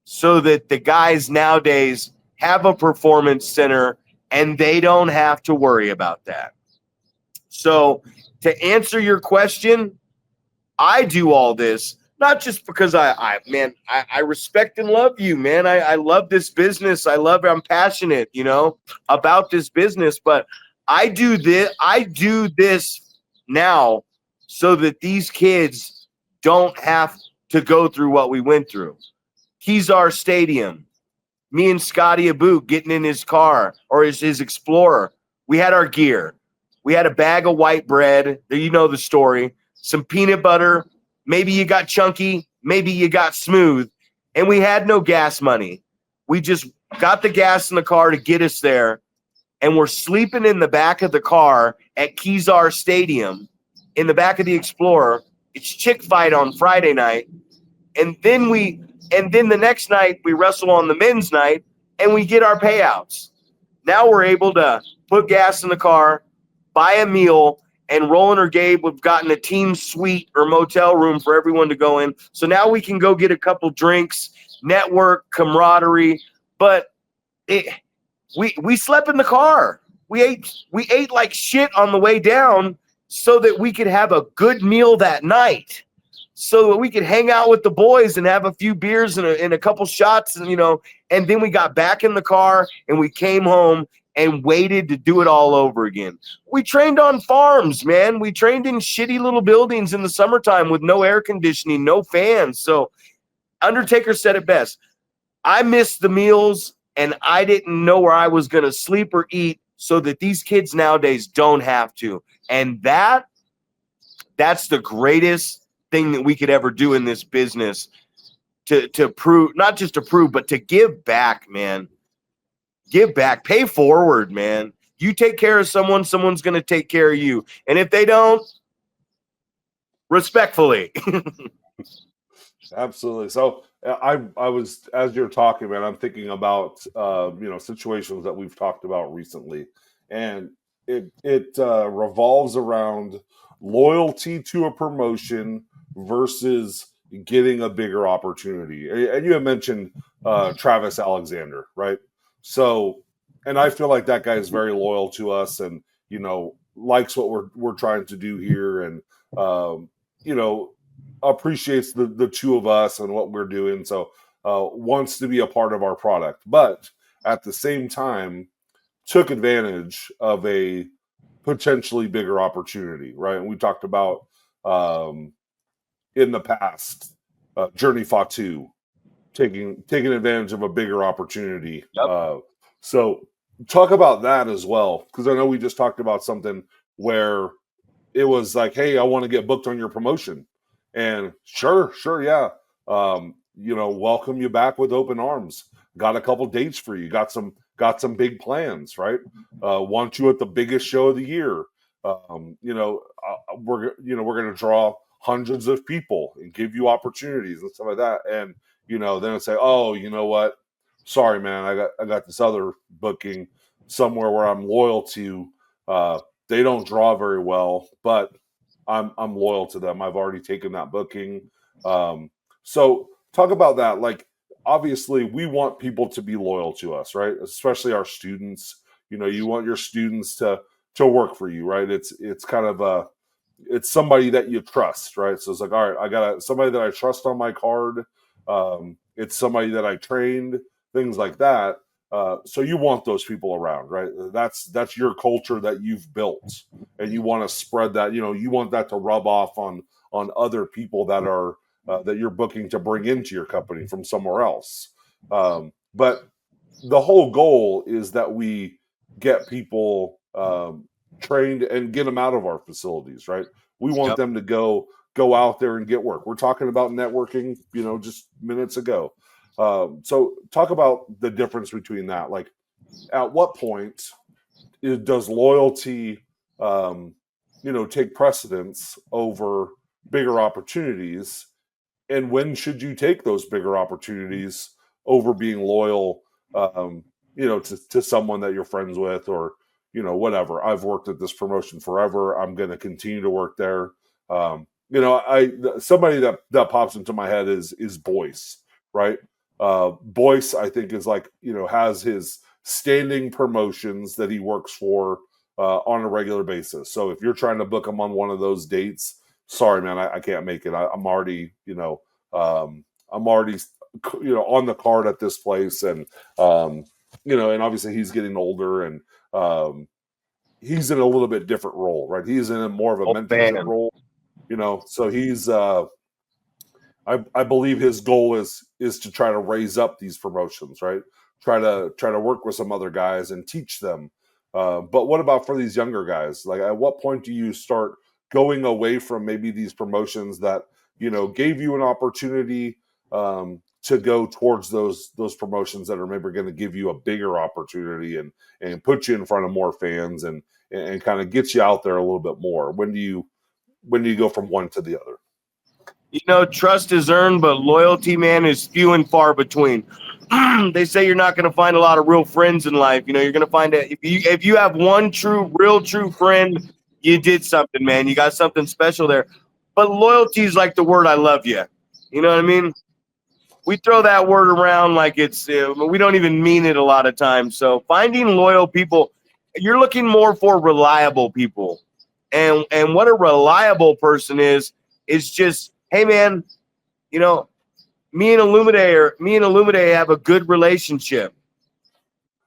so that the guys nowadays have a performance center and they don't have to worry about that. So to answer your question, I do all this not just because I respect and love you, man. I love this business. I'm passionate, about this business, but I do this now so that these kids don't have to go through what we went through. Kezar Stadium, me and Scotty Aboot getting in his car or his Explorer. We had our gear. We had a bag of white bread. You know the story. Some peanut butter. Maybe you got chunky. Maybe you got smooth. And we had no gas money. We just got the gas in the car to get us there. And we're sleeping in the back of the car at Kezar Stadium in the back of the Explorer. It's chick fight on Friday night. And then the next night we wrestle on the men's night and we get our payouts. Now we're able to put gas in the car, buy a meal, and Roland or Gabe, we've gotten a team suite or motel room for everyone to go in. So now we can go get a couple drinks, network, camaraderie. But we slept in the car. We ate like shit on the way down so that we could have a good meal that night, so that we could hang out with the boys and have a few beers and a couple shots, and then we got back in the car and we came home and waited to do it all over again. We trained on farms, man. We trained in shitty little buildings in the summertime with no air conditioning, no fans. So Undertaker said it best. I missed the meals and I didn't know where I was going to sleep or eat, so that these kids nowadays don't have to. And that's the greatest thing that we could ever do in this business, to prove, not just to prove, but to give back, man. Give back, pay forward, man. You take care of someone's going to take care of you. And if they don't, respectfully. Absolutely. So I was, as you're talking, man, I'm thinking about situations that we've talked about recently, and it revolves around loyalty to a promotion versus getting a bigger opportunity. And you had mentioned Travis Alexander, right? So, and I feel like that guy is very loyal to us, and likes what we're trying to do here, and appreciates the two of us and what we're doing. So wants to be a part of our product, but at the same time took advantage of a potentially bigger opportunity, right? And we talked about in the past, Journey Fatu taking advantage of a bigger opportunity. Yep. So talk about that as well, because I know we just talked about something where it was like, hey, I want to get booked on your promotion. And sure, yeah. Welcome you back with open arms. Got a couple dates for you. Got some big plans, right? Want you at the biggest show of the year. We're going to draw hundreds of people and give you opportunities and stuff like that. And then it's say, oh, you know what? Sorry, man, I got this other booking somewhere where I'm loyal to. They don't draw very well, but I'm loyal to them. I've already taken that booking. So talk about that. Like, obviously, we want people to be loyal to us, right? Especially our students. You want your students to work for you, right? It's kind of it's somebody that you trust, right? So it's like, all right, I got somebody that I trust on my card. It's somebody that I trained, things like that. So you want those people around, right? That's your culture that you've built, and you want to spread that. You want that to rub off on other people that are that you're booking to bring into your company from somewhere else. But the whole goal is that we get people trained and get them out of our facilities, right? We want them to go out there and get work. We're talking about networking, just minutes ago. So talk about the difference between that. Like, at what point does loyalty, take precedence over bigger opportunities? And when should you take those bigger opportunities over being loyal, to someone that you're friends with, or, whatever. I've worked at this promotion forever. I'm going to continue to work there. somebody that pops into my head is Boyce, right? Boyce, I think, is like, has his standing promotions that he works for on a regular basis. So if you're trying to book him on one of those dates, sorry, man, I can't make it. I'm already, I'm already, on the card at this place, and and obviously he's getting older, and he's in a little bit different role, right? He's in more of a mentorship role, So he's, I believe his goal is to try to raise up these promotions, right? Try to work with some other guys and teach them. But what about for these younger guys? Like, at what point do you start going away from maybe these promotions that gave you an opportunity to go towards those promotions that are maybe going to give you a bigger opportunity and put you in front of more fans and kind of get you out there a little bit more? When do you go from one to the other? Trust is earned, but loyalty, man, is few and far between. They say you're not going to find a lot of real friends in life. You're going to find that if you have one real true friend, you did something, man. You got something special there. But loyalty is like the word "I love you." You know what I mean? We throw that word around like it's we don't even mean it a lot of times. So finding loyal people, you're looking more for reliable people, and what a reliable person is just, hey, man, me and Illumide have a good relationship.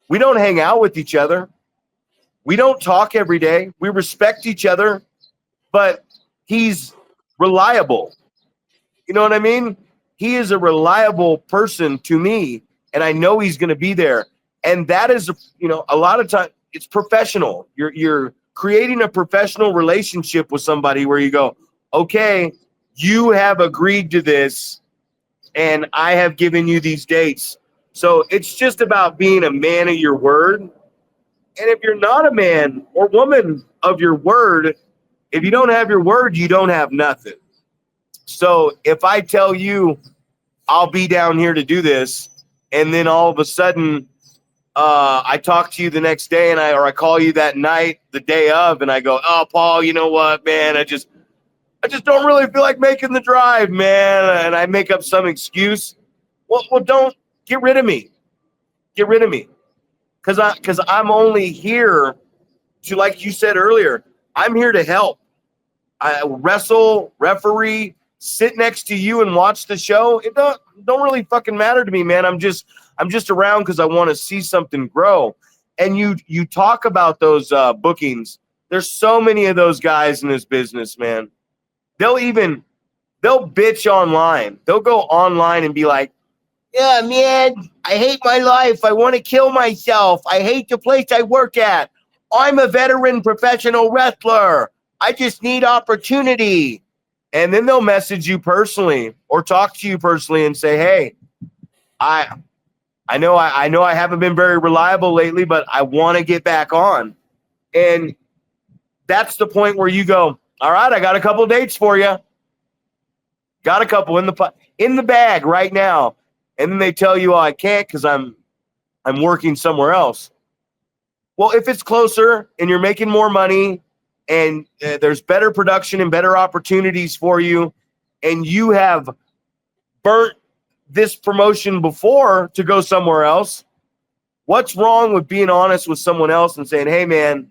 We don't hang out with each other. We don't talk every day. We respect each other, but he's reliable. You know what I mean? He is a reliable person to me, and I know he's going to be there. And that is, a lot of time it's professional. You're creating a professional relationship with somebody where you go, okay, you have agreed to this, and I have given you these dates. So it's just about being a man of your word. And if you're not a man or woman of your word, if you don't have your word, you don't have nothing. So if I tell you I'll be down here to do this, and then all of a sudden I talk to you the next day, and I call you that night, the day of, and I go, oh, Paul, you know what, man, I just don't really feel like making the drive, man. And I make up some excuse. Well, don't get rid of me. Get rid of me. Because I'm only here to, like you said earlier, I'm here to help. I wrestle, referee, sit next to you and watch the show. It don't really fucking matter to me, man. I'm just around because I want to see something grow. And you talk about those bookings. There's so many of those guys in this business, man. They'll bitch online. They'll go online and be like, yeah, man, I hate my life. I want to kill myself. I hate the place I work at. I'm a veteran professional wrestler. I just need opportunity. And then they'll message you personally or talk to you personally and say, hey, I know I haven't been very reliable lately, but I want to get back on. And that's the point where you go, all right, I got a couple dates for you. Got a couple in the bag right now. And then they tell you, oh, I can't because I'm working somewhere else. Well, if it's closer and you're making more money and there's better production and better opportunities for you, and you have burnt this promotion before to go somewhere else, what's wrong with being honest with someone else and saying, hey, man,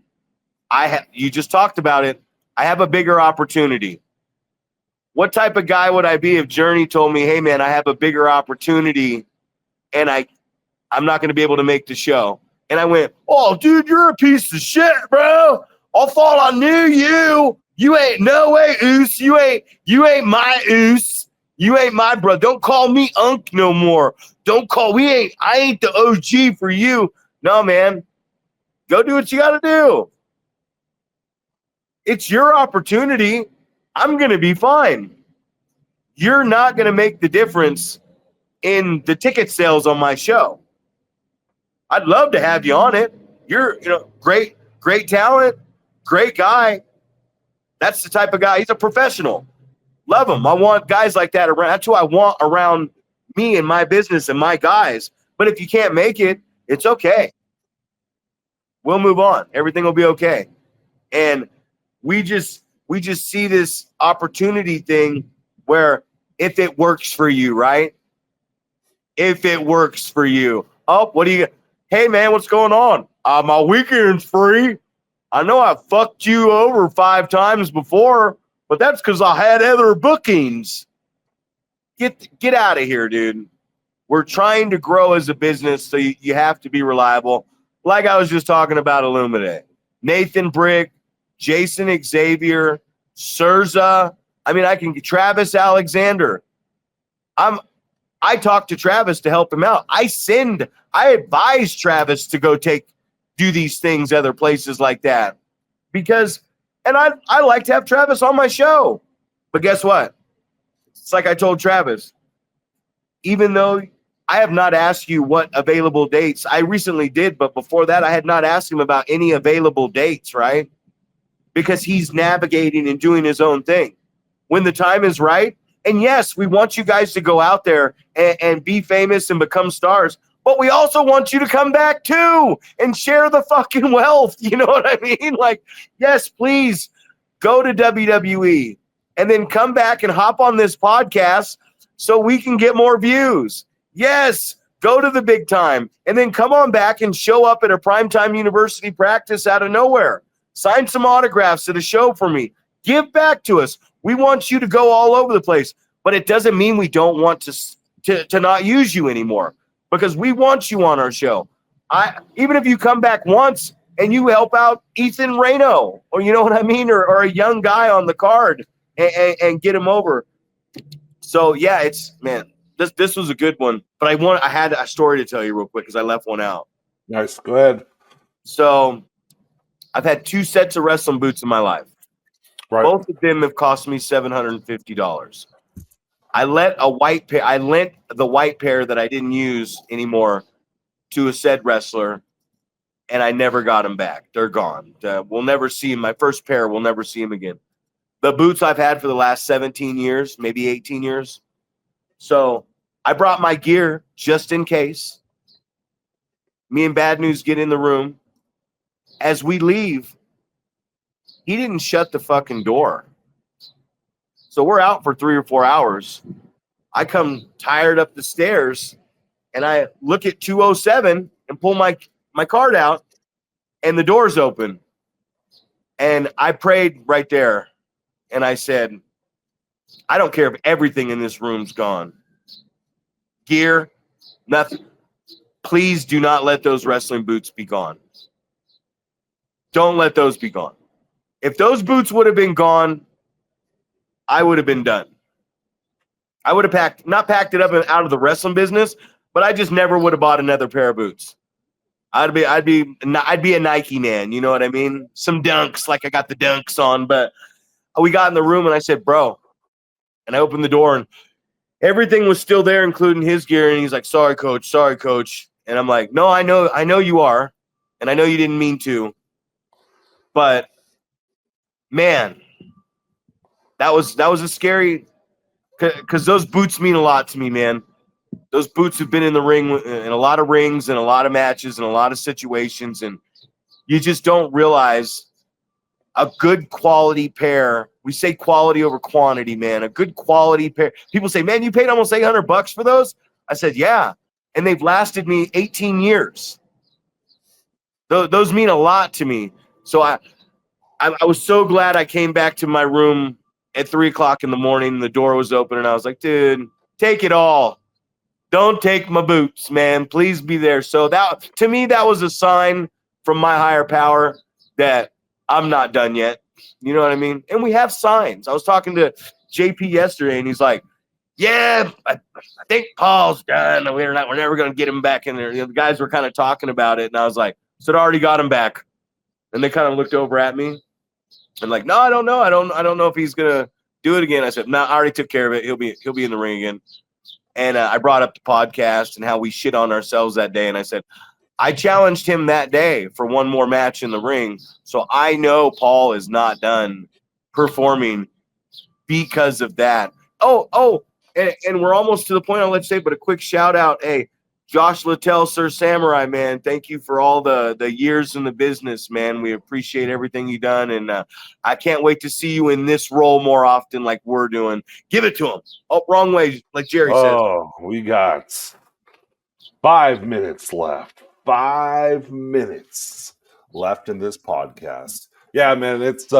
you just talked about it. I have a bigger opportunity. What type of guy would I be if Journey told me, hey, man, I have a bigger opportunity and I'm not going to be able to make the show? And I went, oh, dude, you're a piece of shit, bro. I thought I knew you. You ain't no way, Oos. You ain't my Oos. You ain't my bro. Don't call me Unk no more. I ain't the OG for you. No, man. Go do what you got to do. It's your opportunity. I'm going to be fine. You're not going to make the difference in the ticket sales on my show. I'd love to have you on it. You're, great talent, great guy. That's the type of guy. He's a professional. Love him. I want guys like that around. That's who I want around me and my business and my guys. But if you can't make it, it's okay. We'll move on. Everything will be okay. And we we just see this opportunity thing where if it works for you, right? If it works for you. Oh, what do you, hey man, what's going on? My weekend's free. I know I fucked you over 5 times before, but that's because I had other bookings. Get out of here, dude. We're trying to grow as a business, so you have to be reliable. Like I was just talking about Illuminate. Nathan Brick, Jason Xavier, Surza. I mean, I can get Travis Alexander. I talked to Travis to help him out. I advise Travis to go do these things other places like that. Because, and I like to have Travis on my show. But guess what? It's like I told Travis, even though I have not asked you what available dates, I recently did, but before that, I had not asked him about any available dates, right? Because he's navigating and doing his own thing. When the time is right, and yes, we want you guys to go out there and be famous and become stars, but we also want you to come back too and share the fucking wealth. You know what I mean? Like, yes, please go to WWE and then come back and hop on this podcast so we can get more views. Yes, go to the big time and then come on back and show up at a primetime university practice out of nowhere. Sign some autographs at a show for me. Give back to us. We want you to go all over the place, but it doesn't mean we don't want to not use you anymore, because we want you on our show. Even if you come back once and you help out Ethan Reno, or you know what I mean, or a young guy on the card and get him over. So yeah, this was a good one, but I had a story to tell you real quick because I left one out. Nice, go ahead. So I've had 2 sets of wrestling boots in my life. Right. Both of them have cost me $750. I lent the white pair that I didn't use anymore to a said wrestler, and I never got them back. They're gone. We'll never see them. My first pair, we'll never see them again. The boots I've had for the last 17 years, maybe 18 years. So I brought my gear just in case. Me and Bad News get in the room. As we leave, he didn't shut the fucking door. So we're out for 3 or 4 hours. I come tired up the stairs, and I look at 207 and pull my card out, and the door's open. And I prayed right there, and I said, I don't care if everything in this room's gone. Gear, nothing. Please do not let those wrestling boots be gone. Don't let those be gone. If those boots would have been gone, I would have been done. I would have not packed it up and out of the wrestling business, but I just never would have bought another pair of boots. I'd be a Nike man, you know what I mean? Some Dunks, like I got the Dunks on, but we got in the room and I said, bro, and I opened the door and everything was still there, including his gear. And he's like, sorry, coach. And I'm like, no, I know you are. And I know you didn't mean to, but man, that was a scary, because those boots mean a lot to me, man. Those boots have been in the ring, in a lot of rings and a lot of matches and a lot of situations, and you just don't realize a good quality pair. We say quality over quantity, man. A good quality pair. People say, man, you paid almost $800 for those? I said, yeah, and they've lasted me 18 years. Those mean a lot to me. So I was so glad I came back to my room at 3:00 in the morning. The door was open, and I was like, dude, take it all. Don't take my boots, man. Please be there. So that, to me, that was a sign from my higher power that I'm not done yet. You know what I mean? And we have signs. I was talking to JP yesterday, and he's like, yeah, I think Paul's done. We're never going to get him back in there. You know, the guys were kind of talking about it, and I was like, so I already got him back. And they kind of looked over at me and like, no, I don't know. I don't know if he's going to do it again. I said, no, I already took care of it. He'll be in the ring again. And I brought up the podcast and how we shit on ourselves that day. And I said, I challenged him that day for one more match in the ring. So I know Paul is not done performing because of that. And we're almost to the point, I'll let you say, but a quick shout out. Hey, Josh Littell, Sir Samurai, man, thank you for all the years in the business, man. We appreciate everything you've done, and I can't wait to see you in this role more often like we're doing. Give it to him. Oh, wrong way, like Jerry says. Oh, we got 5 minutes left. 5 minutes left in this podcast. Yeah, man, it's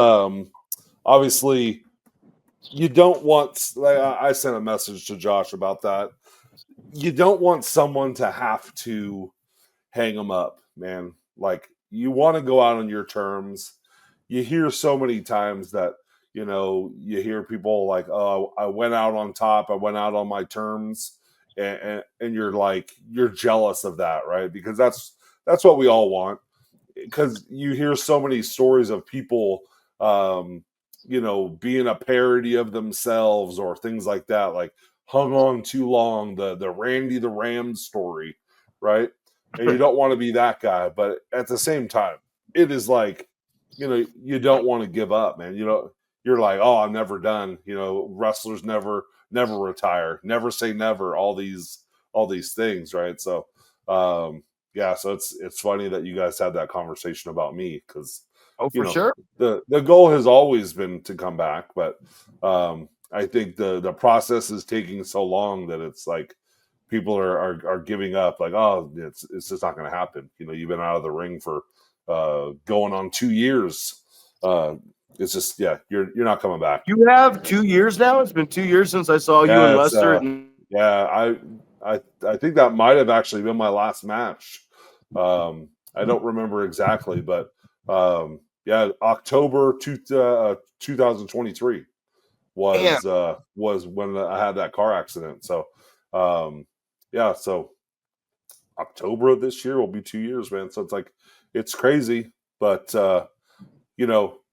obviously you don't want, like, I sent a message to Josh about that. You don't want someone to have to hang them up, man. Like, you want to go out on your terms. You hear so many times that, you hear people like, oh, I went out on top, I went out on my terms, and you're like, you're jealous of that, right? Because that's what we all want. Because you hear so many stories of people being a parody of themselves or things like that, like hung on too long, the Randy the Ram story, right? And you don't want to be that guy, but at the same time, it is like, you don't want to give up, man. You're like, oh, I'm never done. Wrestlers never retire, never say never, all these things, right? So yeah, so it's funny that you guys had that conversation about me, because for sure. The goal has always been to come back, but I think the process is taking so long that it's like people are giving up. Like, oh, it's just not going to happen. You've been out of the ring for going on 2 years. It's just, yeah, you're not coming back. You have 2 years now. It's been 2 years since I saw you and Lester. Yeah, I think that might have actually been my last match. I don't remember exactly, but yeah, October 2023 was when I had that car accident. So yeah, so October of this year will be 2 years, man. So it's like, it's crazy, but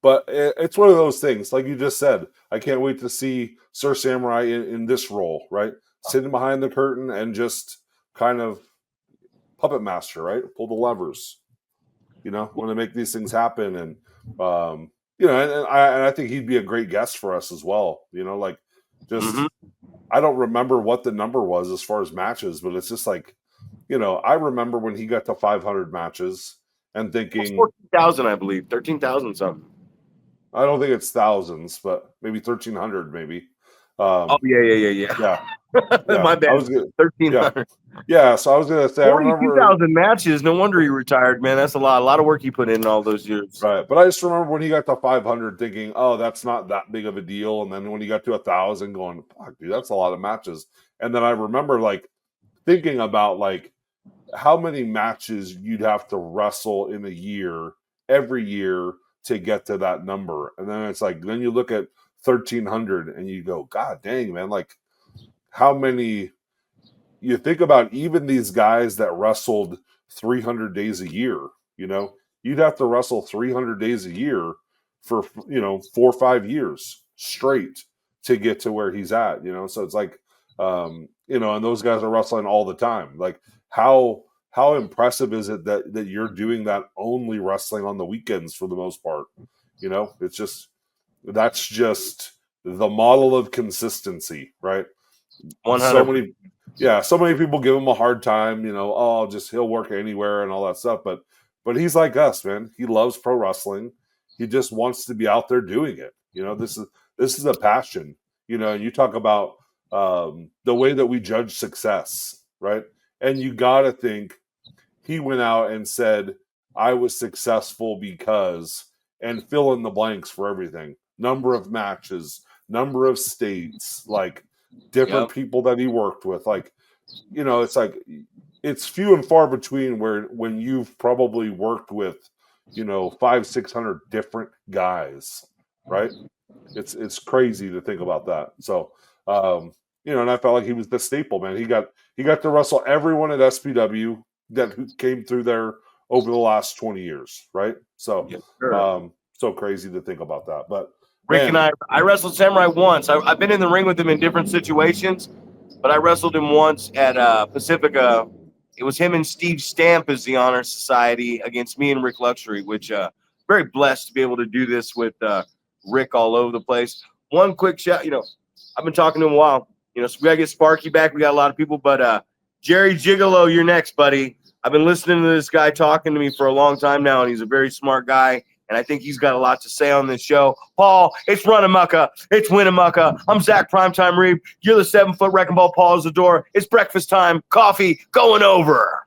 but it's one of those things, like you just said. I can't wait to see Sir Samurai in this role, right? Sitting behind the curtain and just kind of puppet master, right? Pull the levers, want to make these things happen. And, and I think he'd be a great guest for us as well. Like, just, I don't remember what the number was as far as matches, but it's just like, I remember when he got to 500 matches and thinking 14,000, I believe, 13,000 something. I don't think it's thousands, but maybe 1,300, maybe. Yeah. My bad. 1,300. Yeah, so I was gonna say, 42,000 matches. No wonder he retired, man. That's a lot of work he put in all those years. Right, but I just remember when he got to 500, thinking, "Oh, that's not that big of a deal." And then when he got to 1,000, going, "Fuck, dude, that's a lot of matches." And then I remember like thinking about like how many matches you'd have to wrestle in a year, every year, to get to that number. And then it's like, then you look at 1,300 and you go, God dang, man, like how many. You think about even these guys that wrestled 300 days a year, you'd have to wrestle 300 days a year for, 4 or 5 years straight to get to where he's at, So it's like, and those guys are wrestling all the time. Like, how impressive is it that you're doing that, only wrestling on the weekends for the most part? It's just, that's just the model of consistency, right? 100. So many people give him a hard time, he'll work anywhere and all that stuff. But he's like us, man. He loves pro wrestling. He just wants to be out there doing it. This is a passion. And you talk about the way that we judge success, right? And you got to think he went out and said, I was successful because, and fill in the blanks for everything. Number of matches, number of states, like different people that he worked with. Like, it's like, it's few and far between when you've probably worked with, 500-600 different guys, right? It's crazy to think about that. So, and I felt like he was the staple, man. He got to wrestle everyone at SPW that came through there over the last 20 years, right? So, so crazy to think about that. But Rick and I wrestled Samurai once. I've been in the ring with him in different situations, but I wrestled him once at Pacifica. It was him and Steve Stamp as the Honor Society against me and Rick Luxury, which very blessed to be able to do this with Rick all over the place. One quick shout, I've been talking to him a while, so we got to get Sparky back. We got a lot of people, but Jerry Gigolo, you're next, buddy. I've been listening to this guy talking to me for a long time now, and he's a very smart guy, and I think he's got a lot to say on this show. Paul, it's Runamucka. It's Winnemucca. I'm Zack Primetime Reeb. You're the 7-foot wrecking ball, Paul Isadora. It's breakfast time. Coffee going over.